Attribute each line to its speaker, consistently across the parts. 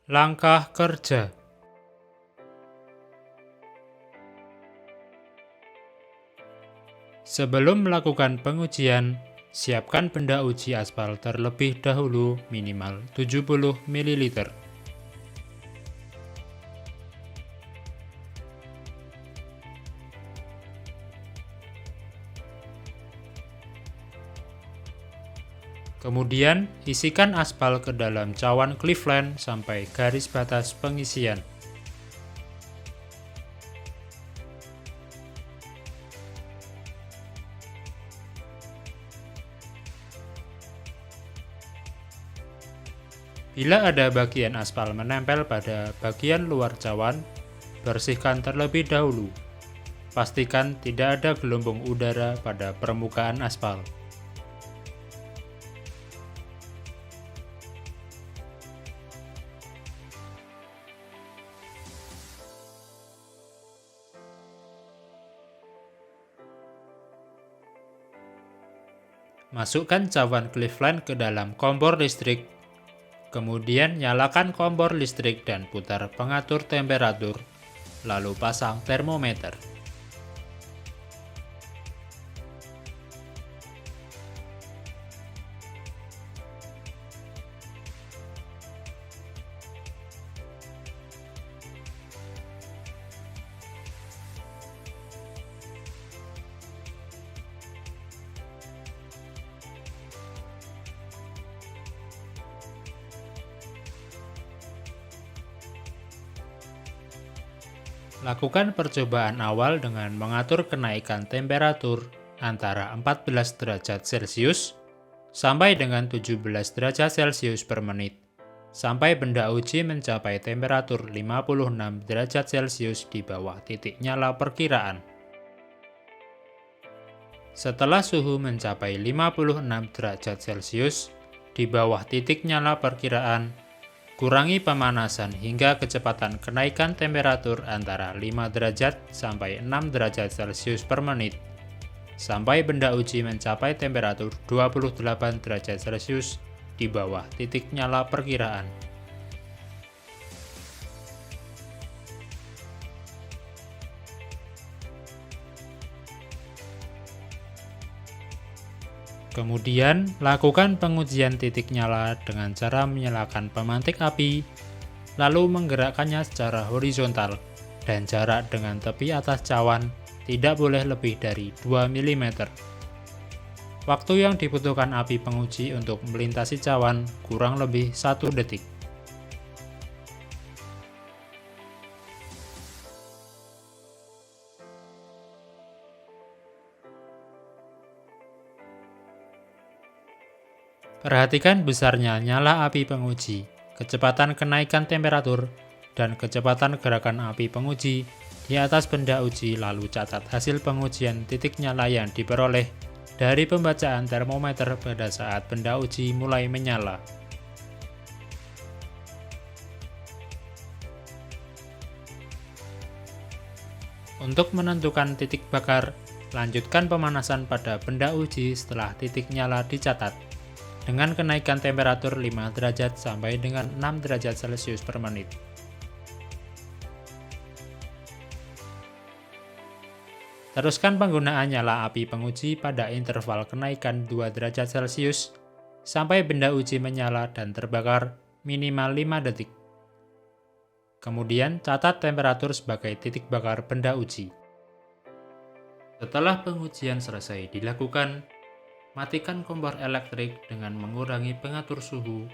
Speaker 1: Langkah kerja. Sebelum melakukan pengujian, siapkan benda uji aspal terlebih dahulu minimal 70 ml. Kemudian, isikan aspal ke dalam cawan Cleveland sampai garis batas pengisian. Bila ada bagian aspal menempel pada bagian luar cawan, bersihkan terlebih dahulu. Pastikan tidak ada gelombang udara pada permukaan aspal. Masukkan cawan Cleveland ke dalam kompor listrik. Kemudian nyalakan kompor listrik dan putar pengatur temperatur, lalu pasang termometer. Lakukan percobaan awal dengan mengatur kenaikan temperatur antara 14 derajat Celcius sampai dengan 17 derajat Celcius per menit, sampai benda uji mencapai temperatur 56 derajat Celcius di bawah titik nyala perkiraan. Setelah suhu mencapai 56 derajat Celcius di bawah titik nyala perkiraan, kurangi pemanasan hingga kecepatan kenaikan temperatur antara 5 derajat sampai 6 derajat Celcius per menit, sampai benda uji mencapai temperatur 28 derajat Celcius di bawah titik nyala perkiraan. Kemudian, lakukan pengujian titik nyala dengan cara menyalakan pemantik api, lalu menggerakkannya secara horizontal, dan jarak dengan tepi atas cawan tidak boleh lebih dari 2 mm. Waktu yang dibutuhkan api penguji untuk melintasi cawan kurang lebih 1 detik. Perhatikan besarnya nyala api penguji, kecepatan kenaikan temperatur, dan kecepatan gerakan api penguji di atas benda uji, lalu catat hasil pengujian titik nyala yang diperoleh dari pembacaan termometer pada saat benda uji mulai menyala. Untuk menentukan titik bakar, lanjutkan pemanasan pada benda uji setelah titik nyala dicatat, dengan kenaikan temperatur 5 derajat sampai dengan 6 derajat Celcius per menit. Teruskan penggunaan nyala api penguji pada interval kenaikan 2 derajat Celcius sampai benda uji menyala dan terbakar minimal 5 detik. Kemudian catat temperatur sebagai titik bakar benda uji. Setelah pengujian selesai dilakukan, matikan kompor elektrik dengan mengurangi pengatur suhu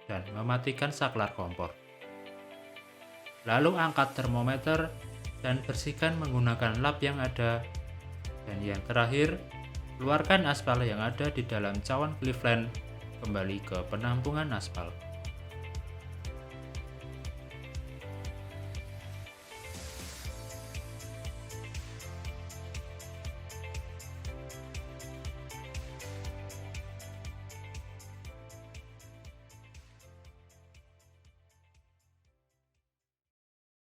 Speaker 1: dan mematikan saklar kompor. Lalu angkat termometer dan bersihkan menggunakan lap yang ada. Dan yang terakhir, keluarkan aspal yang ada di dalam cawan Cleveland kembali ke penampungan aspal.